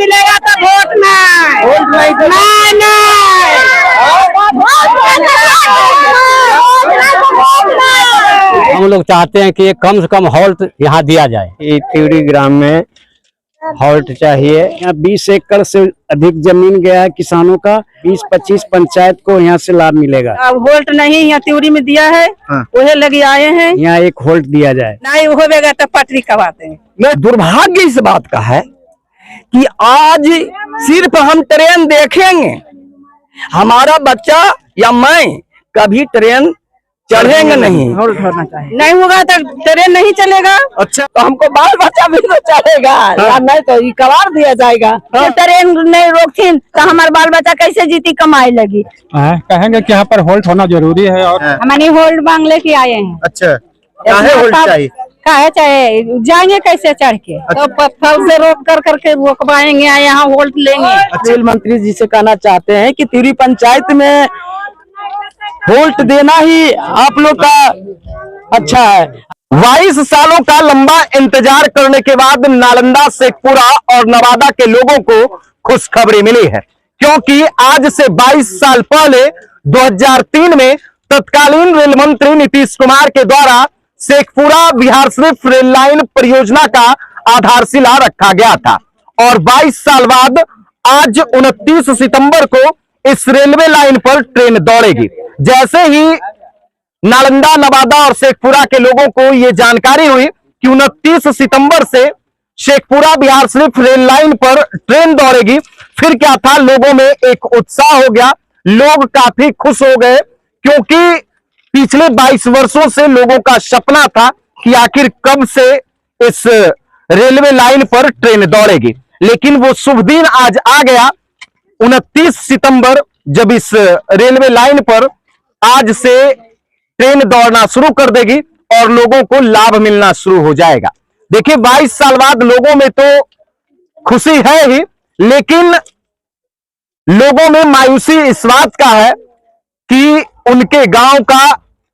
मिलेगा तो वोट नहीं। हम लोग चाहते हैं कि कम से कम हॉल्ट यहाँ दिया जाए। त्यूरी ग्राम में हॉल्ट चाहिए। यहाँ 20 एकड़ से अधिक जमीन गया है किसानों का। 20-25 पंचायत को यहाँ से लाभ मिलेगा। अब होल्ट नहीं यहाँ त्यूरी में दिया है, वही लगे आए हैं। यहाँ एक होल्ट दिया जाए, नहीं होगा तो पटरी करवाते हैं। दुर्भाग्य इस बात का है कि आज सिर्फ हम ट्रेन देखेंगे, हमारा बच्चा या मैं कभी ट्रेन चढ़ेंगे नहीं। नहीं होगा तो ट्रेन नहीं चलेगा। अच्छा, तो हमको बाल बच्चा भी तो चलेगा या नहीं तो ये कबाड़ दिया जाएगा। तो ट्रेन नहीं रोकती तो हमारे बाल बच्चा कैसे जीती कमाई लगी। कहेंगे कि यहाँ पर होल्ट होना जरूरी है और हमारे होल्ट मांगले के आए हैं। अच्छा, काहे होल्ट चाहिए? काहे चाहे जाएंगे कैसे चढ़ के, तो फल से रोक कर करके रोकवाएंगे, यहाँ होल्ट लेंगे। रेल मंत्री जी से कहना चाहते हैं कि त्यूरी पंचायत में होल्ट देना ही आप लोग का अच्छा है। 22 सालों का लंबा इंतजार करने के बाद नालंदा, शेखपुरा और नवादा के लोगों को खुशखबरी मिली है, क्योंकि आज से 22 साल पहले 2003 में तत्कालीन रेल मंत्री नीतीश कुमार के द्वारा शेखपुरा बिहार शरीफ रेल लाइन परियोजना का आधारशिला रखा गया था। और 22 साल बाद आज 29 सितंबर को इस रेलवे लाइन पर ट्रेन दौड़ेगी। जैसे ही नालंदा, नवादा और शेखपुरा के लोगों को यह जानकारी हुई कि 29 सितंबर से शेखपुरा बिहार शरीफ रेल लाइन पर ट्रेन दौड़ेगी, फिर क्या था, लोगों में एक उत्साह हो गया। लोग काफी खुश हो गए, क्योंकि पिछले 22 वर्षों से लोगों का सपना था कि आखिर कब से इस रेलवे लाइन पर ट्रेन दौड़ेगी। लेकिन वो शुभ दिन आज आ गया, 29 सितंबर, जब इस रेलवे लाइन पर आज से ट्रेन दौड़ना शुरू कर देगी और लोगों को लाभ मिलना शुरू हो जाएगा। देखिए, 22 साल बाद लोगों में तो खुशी है ही, लेकिन लोगों में मायूसी इस बात का है कि उनके गांव का,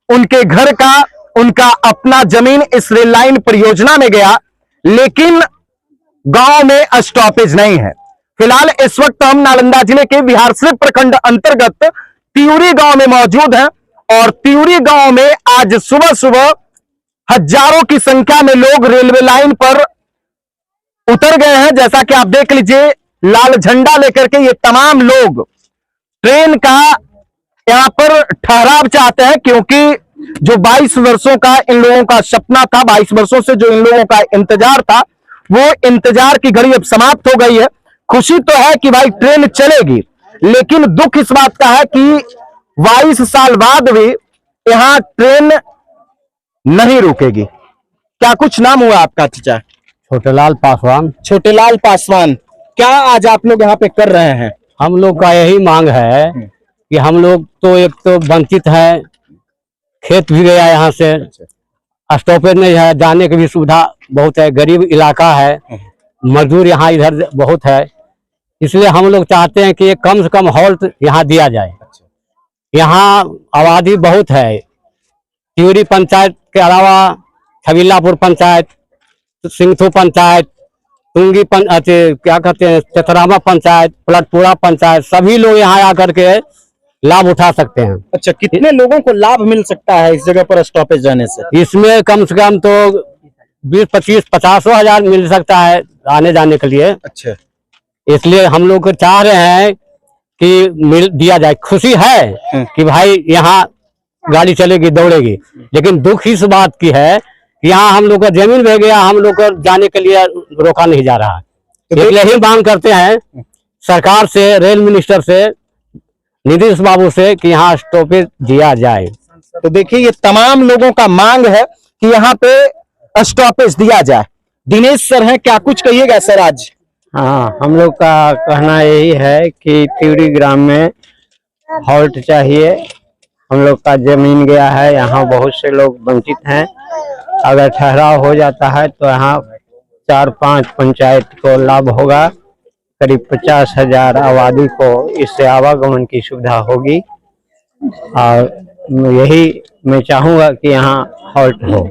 उनके घर का, उनका अपना जमीन इस रेल लाइन परियोजना में गया, लेकिन गांव में स्टॉपेज नहीं है। फिलहाल इस वक्त हम नालंदा जिले के बिहार शरीफ प्रखंड अंतर्गत त्यूरी गांव में मौजूद हैं और त्यूरी गांव में आज सुबह सुबह हजारों की संख्या में लोग रेलवे लाइन पर उतर गए हैं। जैसा कि आप देख लीजिए, लाल झंडा लेकर के ये तमाम लोग ट्रेन का यहां पर ठहराव चाहते हैं, क्योंकि जो 22 वर्षों का इन लोगों का सपना था, 22 वर्षों से जो इन लोगों का इंतजार था, वो इंतजार की घड़ी अब समाप्त हो गई है। खुशी तो है कि भाई ट्रेन चलेगी, लेकिन दुख इस बात का है कि 22 साल बाद भी यहां ट्रेन नहीं रुकेगी। क्या कुछ नाम हुआ आपका चाचा? छोटेलाल पासवान। छोटेलाल पासवान, क्या आज आप लोग यहाँ पे कर रहे हैं? हम लोग का यही मांग है कि हम लोग तो एक तो वंचित है, खेत भी गया यहाँ से, स्टॉपेज नहीं है, जाने की भी सुविधा बहुत है, गरीब इलाका है, मजदूर यहाँ इधर बहुत है, इसलिए हम लोग चाहते हैं कि कम से कम हॉल्ट यहाँ दिया जाए। यहाँ आबादी बहुत है, त्यूरी पंचायत के अलावा छबीलापुर पंचायत, सिंगथू पंचायत, तुंगी क्या कहते हैं, चतरामा पंचायत, पलटपुरा पंचायत, सभी लोग यहाँ आकर के लाभ उठा सकते हैं। अच्छा, कितने लोगों को लाभ मिल सकता है इस जगह पर स्टॉपेज जाने से? इसमें कम से कम तो 20-25-50 हजार मिल सकता है आने जाने के लिए। अच्छा, इसलिए हम लोग चाह रहे हैं कि मिल दिया जाए। खुशी है कि भाई यहाँ गाड़ी चलेगी, दौड़ेगी, लेकिन दुख इस बात की है कि यहाँ हम लोग का जमीन बह गया, हम लोग को जाने के लिए रोका नहीं जा रहा। इसलिए ही मांग करते हैं सरकार से, रेल मिनिस्टर से, नीतीश बाबू से कि यहाँ स्टॉपेज दिया जाए। तो देखिए, ये तमाम लोगों का मांग है कि यहाँ पे स्टॉपेज दिया जाए। दिनेश सर हैं, क्या कुछ कहिएगा सर आज? हाँ, हम लोग का कहना यही है कि त्यूरी ग्राम में हॉल्ट चाहिए। हम लोग का जमीन गया है, यहाँ बहुत से लोग वंचित हैं। अगर ठहराव हो जाता है तो यहाँ 4-5 पंचायत को लाभ होगा, करीब 50 हजार आबादी को इससे आवागमन की सुविधा होगी। और यही मैं चाहूँगा कि यहाँ हॉल्ट हो।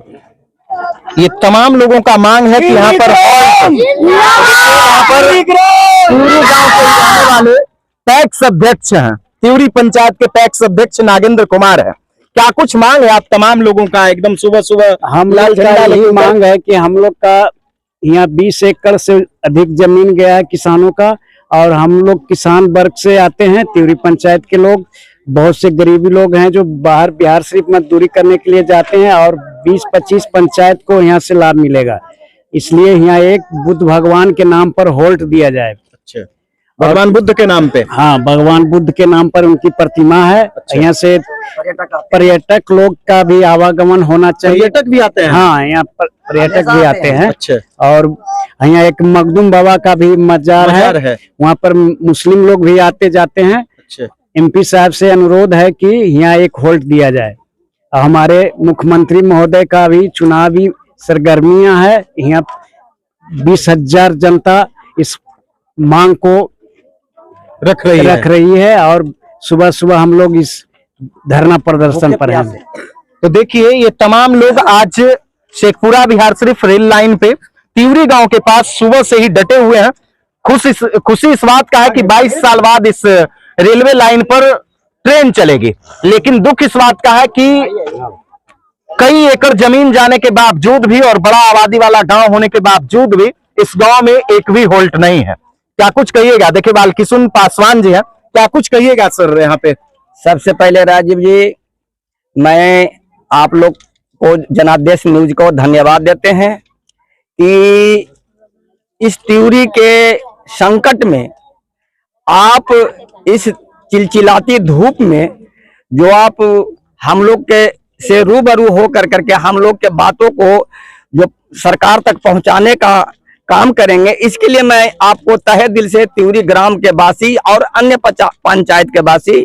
ये तमाम लोगों का मांग है कि यहाँ पर पैक्स अध्यक्ष हैं, त्यूरी पंचायत के पैक्स अध्यक्ष नागेंद्र कुमार है। क्या कुछ मांग है आप तमाम लोगों का? एकदम सुबह सुबह हम लाल लोग का झंडा यही लेके मांग है कि हम लोग का यहाँ 20 एकड़ से अधिक जमीन गया है किसानों का, और हम लोग किसान वर्ग से आते हैं। त्यूरी पंचायत के लोग, बहुत से गरीबी लोग हैं जो बाहर बिहार शरीफ मजदूरी करने के लिए जाते हैं, और 20-25 पंचायत को यहाँ से लाभ मिलेगा। इसलिए यहाँ एक बुद्ध भगवान के नाम पर होल्ट दिया जाए। अच्छा, भगवान बुद्ध के नाम पे? हाँ, भगवान बुद्ध के नाम पर उनकी प्रतिमा है। अच्छा। यहाँ से पर्यटक लोग का भी आवागमन होना चाहिए। पर्यटक भी आते हैं? हाँ, यहाँ पर पर्यटक भी आते हैं। अच्छा। और यहाँ एक मखदूम बाबा का भी मजार है, वहाँ पर मुस्लिम लोग भी आते जाते हैं। अच्छा। एमपी साहब से अनुरोध है कि यहाँ एक होल्ट दिया जाए। हमारे मुख्यमंत्री महोदय का भी चुनावी सरगर्मियां है। यहाँ 20,000 जनता इस मांग को रख रही है और सुबह सुबह हम लोग इस धरना प्रदर्शन पर हैं। तो देखिए, ये तमाम लोग आज शेखपुरा बिहार शरीफ रेल लाइन पे त्यूरी गांव के पास सुबह से ही डटे हुए हैं। खुशी इस बात का है कि 22 साल बाद इस रेलवे लाइन पर ट्रेन चलेगी, लेकिन दुख इस बात का है कि कई एकड़ जमीन जाने के बावजूद भी और बड़ा आबादी वाला गांव होने के बावजूद भी इस गांव में एक भी होल्ट नहीं है। क्या कुछ कहिएगा? देखिए, बालकिशुन पासवान जी हैं, क्या कुछ कहिएगा सर यहाँ पे? सबसे पहले राजीव जी, मैं आप लोग को जनादेश न्यूज को धन्यवाद देते हैं कि इस त्यूरी के संकट में आप इस चिलचिलाती धूप में जो आप हम लोग के से रूबरू हो करके हम लोग के बातों को जो सरकार तक पहुंचाने का काम करेंगे, इसके लिए मैं आपको तहे दिल से त्यूरी ग्राम के वासी और अन्य पंचायत के वासी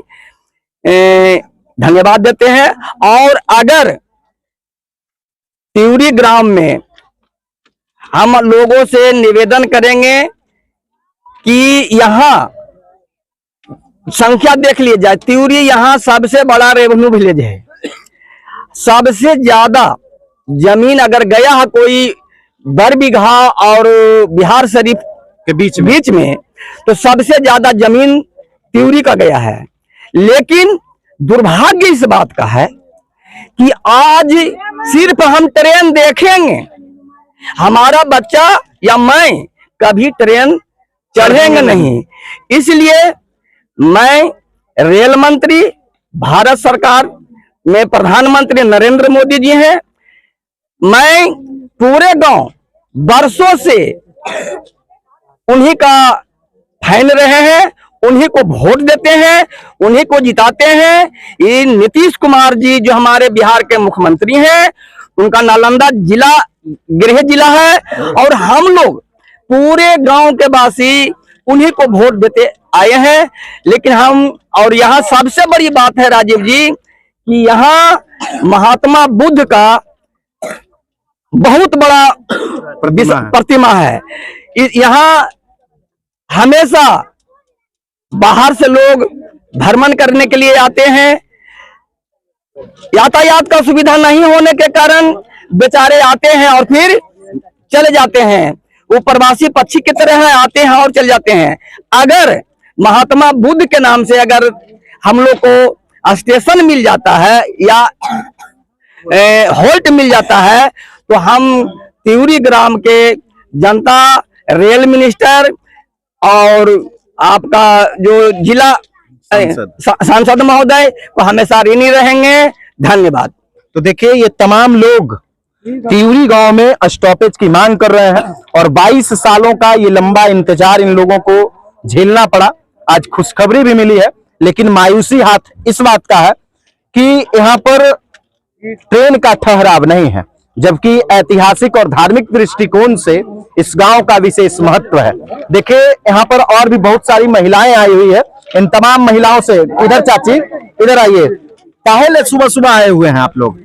धन्यवाद देते हैं। और अगर त्यूरी ग्राम में हम लोगों से निवेदन करेंगे कि यहाँ संख्या देख ली जाए, त्यूरी यहाँ सबसे बड़ा रेवेन्यू विलेज है। सबसे ज्यादा जमीन अगर गया है कोई बरबीघा और बिहार शरीफ के बीच में तो सबसे ज्यादा जमीन त्यूरी का गया है। लेकिन दुर्भाग्य इस बात का है कि आज सिर्फ हम ट्रेन देखेंगे, हमारा बच्चा या मैं कभी ट्रेन चढ़ेंगे नहीं। इसलिए मैं रेल मंत्री, भारत सरकार में प्रधानमंत्री नरेंद्र मोदी जी हैं, मैं पूरे गांव बरसों से उन्हीं का फैन रहे हैं, उन्हीं को वोट देते हैं, उन्हीं को जिताते हैं। ये नीतीश कुमार जी जो हमारे बिहार के मुख्यमंत्री हैं, उनका नालंदा जिला गृह जिला है, और हम लोग पूरे गांव के वासी उन्हीं को वोट देते आए हैं। लेकिन हम, और यहाँ सबसे बड़ी बात है राजीव जी कि यहाँ महात्मा बुद्ध का बहुत बड़ा प्रतिमा है। यहाँ हमेशा बाहर से लोग भ्रमण करने के लिए आते हैं। यातायात का सुविधा नहीं होने के कारण बेचारे आते हैं और फिर चले जाते हैं। वो प्रवासी पक्षी की तरह है, आते हैं और चले जाते हैं। अगर महात्मा बुद्ध के नाम से अगर हम लोग को स्टेशन मिल जाता है या होल्ट मिल जाता है तो हम त्यूरी ग्राम के जनता, रेल मिनिस्टर और आपका जो जिला सांसद महोदय को हमेशा ऋणी रहेंगे। धन्यवाद। तो देखिए, ये तमाम लोग त्यूरी गांव में स्टॉपेज की मांग कर रहे हैं और 22 सालों का ये लंबा इंतजार इन लोगों को झेलना पड़ा। आज खुशखबरी भी मिली है, लेकिन मायूसी हाथ इस बात का है कि यहाँ पर ट्रेन का ठहराव नहीं है, जबकि ऐतिहासिक और धार्मिक दृष्टिकोण से इस गांव का विशेष महत्व है। देखिए, यहाँ पर और भी बहुत सारी महिलाएं आई हुई है। इन तमाम महिलाओं से, इधर चाची इधर आइए, काहे सुबह सुबह आए हुए हैं आप लोग?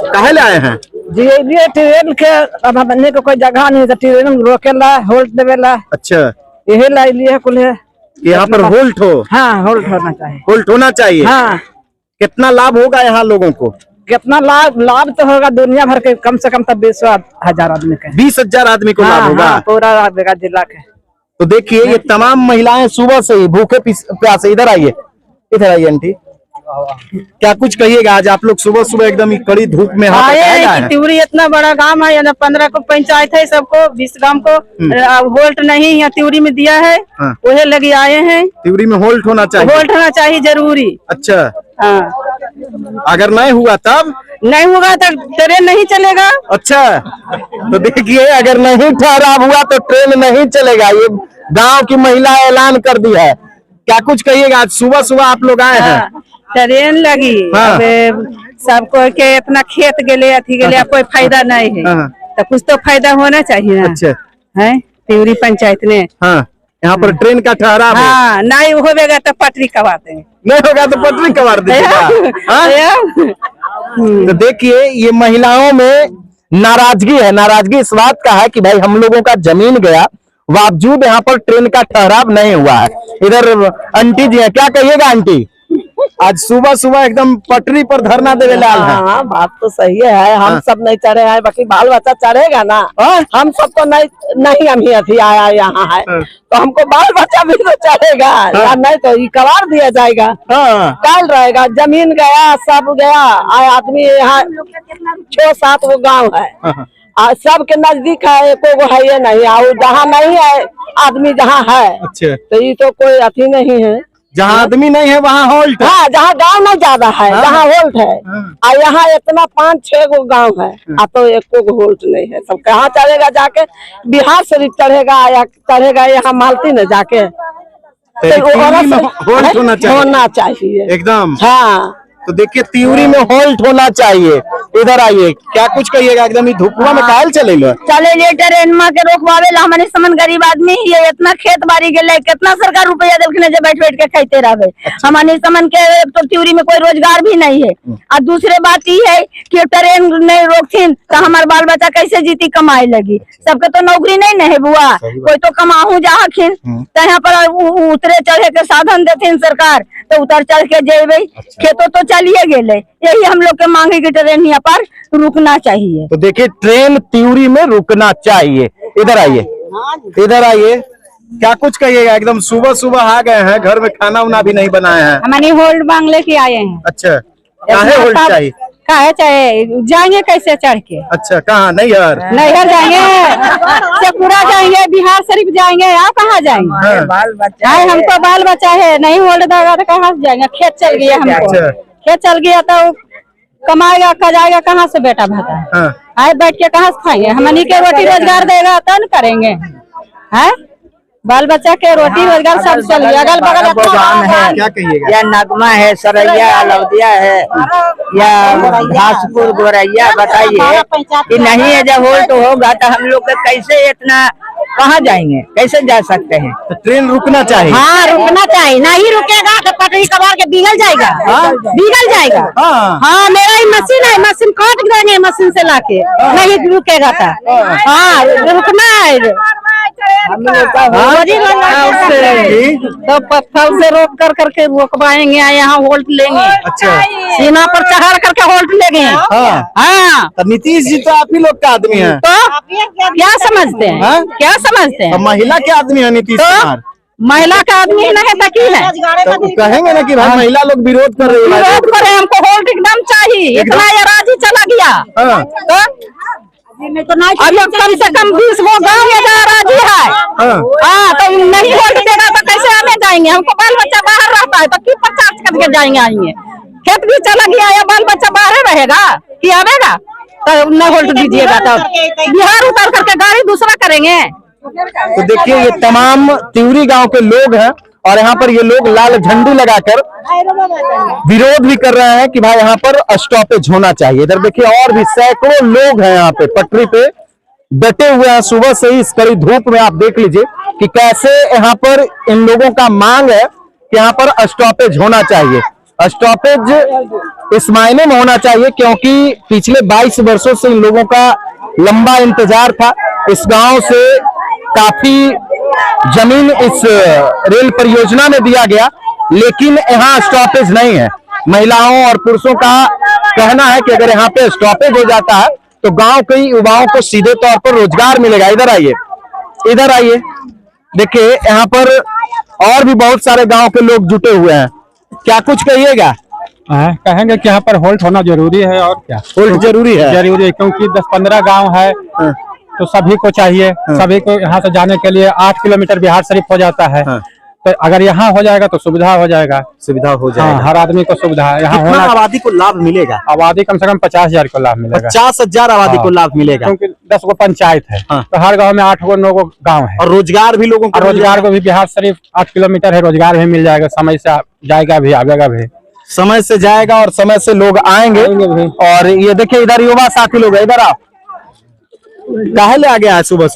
काहे आए हैं? जी ये ट्रेन के अब बनने को कोई जगह नहीं, ट्रेन रोकेला, होल्ट देवेला। अच्छा, यही लाई लिए कुल है यहाँ पर होल्ट हो? हाँ, होल्ट होना चाहिए। होल्ट होना चाहिए। हाँ। कितना लाभ होगा यहाँ लोगों को? कितना लाभ तो होगा दुनिया भर के, कम से कम तब 20,000 आदमी के। 20,000 आदमी को लाभ होगा? हाँ, पूरा जिला के। तो देखिए ये तमाम महिलाएं सुबह से ही भूखे प्यासे, इधर आइए आंटी, क्या कुछ कहिएगा? आज आप लोग सुबह सुबह एकदम ही कड़ी धूप में यहाँ पे आए आए हैं कि त्यूरी इतना बड़ा गांव है, 15 को पंचायत है, सबको 20 गांव को होल्ट नहीं यहाँ त्यूरी में दिया है, हाँ। वही लगे आए हैं। त्यूरी में होल्ट होना चाहिए। होल्ट होना चाहिए जरूरी। अच्छा, हाँ, अगर नहीं हुआ तब? नहीं होगा तो ट्रेन नहीं चलेगा। अच्छा, तो देखिए अगर नहीं ठहराव हुआ तो ट्रेन नहीं चलेगा, ये गांव की महिला ऐलान कर दी है। क्या कुछ कहिएगा? आज सुबह सुबह आप लोग आए हैं। हाँ, ट्रेन लगी। हाँ। अब सबको के इतना खेत गेले अथी गेले, कोई फायदा नहीं है। हाँ। तो कुछ तो फायदा होना चाहिए ना। अच्छा, है त्यूरी पंचायत ने। हाँ, यहाँ पर ट्रेन का ठहराव है। हाँ, नहीं होगा तो पटरी कबाते हैं। नहीं होगा तो पटरी कबाड़ दीजिएगा। हाँ? तो देखिए ये महिलाओं में नाराजगी है। नाराजगी इस बात का है कि भाई हम लोगों का जमीन गया, बावजूद यहाँ पर ट्रेन का ठहराव नहीं हुआ है। इधर आंटी जी है, क्या कहिएगा आंटी? आज सुबह सुबह एकदम पटरी पर धरना देवे लाल है। हाँ, बात तो सही है। हम सब नहीं चढ़े हैं, बाकी बाल बच्चा चढ़ेगा ना। हम सब तो नहीं हम ही अभी आया यहाँ है, तो हमको बाल बच्चा भी तो चढ़ेगा। या नहीं तो ये कबाड़ दिया जाएगा। काल रहेगा, जमीन गया, सब गया। आदमी यहाँ 6-7 वो गाँव है, सबके नजदीक है, एको गो है ये नहीं। और जहाँ नहीं है आदमी, जहाँ है अच्छा, तो ये तो कोई अथी नहीं है। जहाँ आदमी नहीं है वहाँ होल्ट है। हाँ, जहाँ गांव नहीं ज्यादा है, जहाँ होल्ट है। और यहाँ इतना 5-6 गो गांव है, तो एको गो होल्ट नहीं है। सब कहाँ चढ़ेगा? जाके बिहार शरीफ चढ़ेगा या चढ़ेगा यहाँ मालती न जाके। होना चाहिए एकदम। हाँ, तो देखिए त्यूरी में होल्ट होना चाहिए। इधर आइए, क्या कुछ कहिएगा? एकदम ही धूपवा में कायल चले चले ट्रेन में के रोकवावे ला, हमारे समन गरीब आदमी ये इतना खेत बाड़ी गेले, कितना सरकार रुपया देलखिन जब बैठ बैठ के खाते रहे। हमारे समन के तो त्यूरी में कोई रोजगार भी नहीं है। और दूसरे बात ये है कि ट्रेन नहीं रोकथिन तो हमारे बाल बच्चा कैसे जीती कमाई लगी? सबके तो नौकरी नहीं है बुआ, कोई तो कमाहू जाखिन, तो यहाँ पर उतरे चढ़े के साधन देथिन सरकार, तो उतर चढ़ के जेबे। खेतों तो चलिए गेले, यही हम लोग के मांगे की ट्रेन यहाँ पर रुकना चाहिए। तो देखिए ट्रेन त्यूरी में रुकना चाहिए। इधर आइए, इधर आइए, क्या कुछ कहिएगा? एकदम सुबह सुबह आ गए हैं, घर में खाना उना भी नहीं बनाए हैं। हमारी होल्ड मांग लेके आए हैं। अच्छा, काहे होल्ड चाहिए? काहे चाहिए? जाएंगे कैसे चढ़ के? अच्छा, कहाँ? नैहर जाएंगे, शेखपुरा जाएंगे, बिहार शरीफ जाएंगे, आप कहाँ जाएंगे? बाल बच्चा हाँ, हमको बाल बच्चा है, नहीं होल्ड देगा तो कहाँ से जाएंगे? खेत चल गया हमको। अच्छा। खेत चल गया तो कमाएगा जाएगा कहाँ से? बेटा भाता आए बैठ के कहाँ से खाएंगे? हमनी के रोटी रोजगार देगा तो न करेंगे। है बाल बच्चा के रोटी रोजगार सब चल गया। अगल बगल क्या कहिएगा? या नगमा है, सरैया, लौदिया है, या घासपुर, गोरैया, बताइए कि नहीं है। जब होल्ट होगा तो हम लोग कैसे इतना कहाँ जाएंगे? कैसे जा सकते हैं? तो ट्रेन रुकना चाहिए। हाँ, रुकना चाहिए। नहीं रुकेगा तो पटरी कबाड़ के बिगल जाएगा। बिगल जाएगा। हाँ, मेरा ही मशीन है, मशीन काट देंगे मशीन से लाके। नहीं रुकेगा तो हाँ रुकना है। तो पत्थर से रोक करके रोकवाएंगे, यहाँ होल्ट लेंगे। अच्छा, सीमा पर चढ़ा करके होल्ट लेंगे। हाँ, तो नीतीश जी तो आप ही लोग का आदमी है। तो क्या समझते हैं? क्या समझते हैं? तो महिला के आदमी है नीतीश कुमार। महिला का आदमी नहीं है तो है? तो कहेंगे ना कि भाई महिला लोग विरोध कर रही है। विरोध करे, हमको होल्ट एकदम चाहिए। इतना एराजी चला गया तो अभी कम से कम 20 गो गाँव में एराजी है। हाँ, तो नहीं होल्ट देगा तो कैसे आने जाएंगे? हमको बाल बच्चा बाहर रहता है तो क्यों 50 करके जाएंगे? आएंगे खेत भी चला गया या बाल बच्चा बाहर रहेगा कि आवेगा? तो न होल्ट दीजिएगा तो बिहार उतर करके गाड़ी दूसरा करेंगे। तो देखिए ये तमाम त्यूरी गांव के लोग हैं और यहाँ पर ये लोग लाल झंडी लगाकर विरोध भी कर रहे हैं कि भाई यहाँ पर स्टॉपेज होना चाहिए। इधर देखिए और भी सैकड़ों लोग हैं यहाँ पे पटरी पे डटे हुए हैं सुबह से ही इस कड़ी धूप में। आप देख लीजिए कि कैसे यहाँ पर इन लोगों का मांग है कि यहाँ पर स्टॉपेज होना चाहिए। स्टॉपेज इस मायने में होना चाहिए क्योंकि पिछले 22 वर्षों से इन लोगों का लंबा इंतजार था। इस गांव से काफी जमीन इस रेल परियोजना में दिया गया, लेकिन यहाँ स्टॉपेज नहीं है। महिलाओं और पुरुषों का कहना है कि अगर यहाँ पे स्टॉपेज हो जाता है तो गांव के युवाओं को सीधे तौर पर रोजगार मिलेगा। इधर आइए, इधर आइए, देखिए यहाँ पर और भी बहुत सारे गांव के लोग जुटे हुए हैं, क्या कुछ कहिएगा? कहेंगे कि यहाँ पर होल्ट होना जरूरी है और क्या होल्ट जरूरी है? जरूरी है, क्योंकि 10-15 गांव है तो सभी को चाहिए। सभी को यहाँ से जाने के लिए 8 किलोमीटर बिहार शरीफ हो जाता है। तो अगर यहाँ हो जाएगा तो सुविधा हो जाएगा। सुविधा हो जाएगा। हर आदमी को सुविधा है। यहाँ कितना आबादी को लाभ मिलेगा? आबादी कम से कम 50,000 को लाभ मिलेगा। 50,000 आबादी को लाभ मिलेगा, क्योंकि 10 गो पंचायत है। तो हर गांव में 8 गो 9 गो गाँव है। और रोजगार भी लोगों को, रोजगार को भी बिहार शरीफ 8 किलोमीटर है, रोजगार भी मिल जाएगा। समय से जाएगा भी, आएगा भी, समय से जाएगा और समय से लोग आएंगे। और ये देखिए इधर युवा साथी लोग है, इधर आप काहे आ गया है? सुबह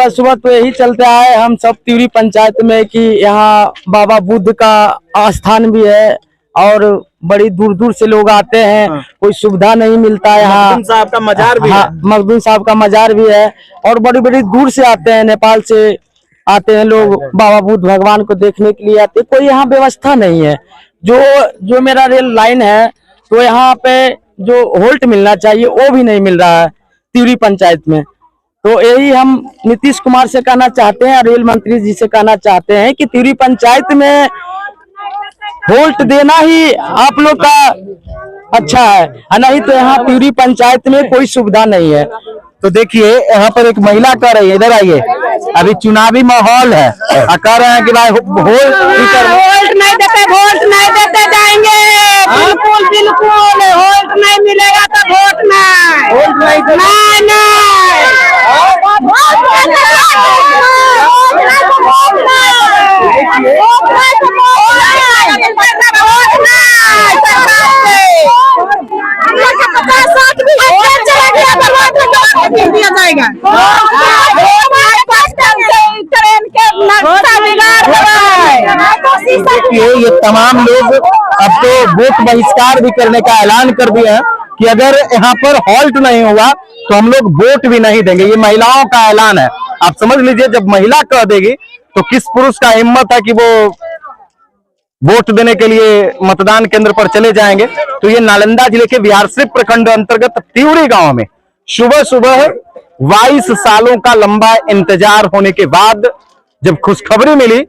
सुबह तो यही चलते आए हम सब त्यूरी पंचायत में कि यहाँ बाबा बुद्ध का स्थान भी है और बड़ी दूर दूर से लोग आते हैं। कोई सुविधा नहीं मिलता है यहाँ। मखदूम साहब का मजार भी है। मखदूम साहब का मजार भी है और बड़ी बड़ी दूर से आते हैं, नेपाल से आते हैं लोग बाबा बुद्ध भगवान को देखने के लिए आते हैं। कोई यहाँ व्यवस्था नहीं है। जो मेरा रेल लाइन है तो यहाँ पे जो होल्ट मिलना चाहिए वो भी नहीं मिल रहा है त्यूरी पंचायत में। तो यही हम नीतीश कुमार से कहना चाहते हैं, रेल मंत्री जी से कहना चाहते हैं कि त्यूरी पंचायत में होल्ट देना ही आप लोग का अच्छा है, नहीं तो यहाँ त्यूरी पंचायत में कोई सुविधा नहीं है। तो देखिए यहाँ पर एक महिला कह रही है, इधर आइए, अभी चुनावी माहौल है, कह रहे हैं कि भाई वोट नहीं देते जाएंगे। बिल्कुल वोट नहीं मिलेगा तो वोट देखिए ये तमाम लोग अब तो वोट बहिष्कार भी करने का ऐलान कर दिए हैं कि अगर यहाँ पर हॉल्ट नहीं हुआ तो हम लोग वोट भी नहीं देंगे। ये महिलाओं का ऐलान है। आप समझ लीजिए, जब महिला कह देगी तो किस पुरुष का हिम्मत है कि वो वोट देने के लिए मतदान केंद्र पर चले जाएंगे। तो ये नालंदा जिले के बिहारशरीफ प्रखंड अंतर्गत त्यूरी गांव में सुबह सुबह 22 सालों का लंबा इंतजार होने के बाद जब खुशखबरी मिली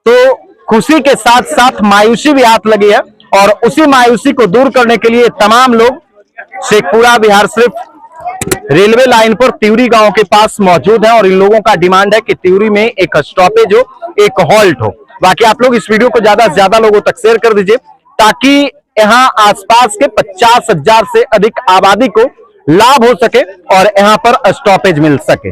तो खुशी के साथ साथ मायूसी भी हाथ लगी है। और उसी मायूसी को दूर करने के लिए तमाम लोग शेखपुरा बिहारशरीफ रेलवे लाइन पर त्यूरी गांव के पास मौजूद है और इन लोगों का डिमांड है कि त्यूरी में एक स्टॉपेज हो, एक हॉल्ट हो। बाकी आप लोग इस वीडियो को ज्यादा से ज्यादा लोगों तक शेयर कर दीजिए ताकि यहाँ आसपास के 50,000 से अधिक आबादी को लाभ हो सके और यहाँ पर स्टॉपेज मिल सके।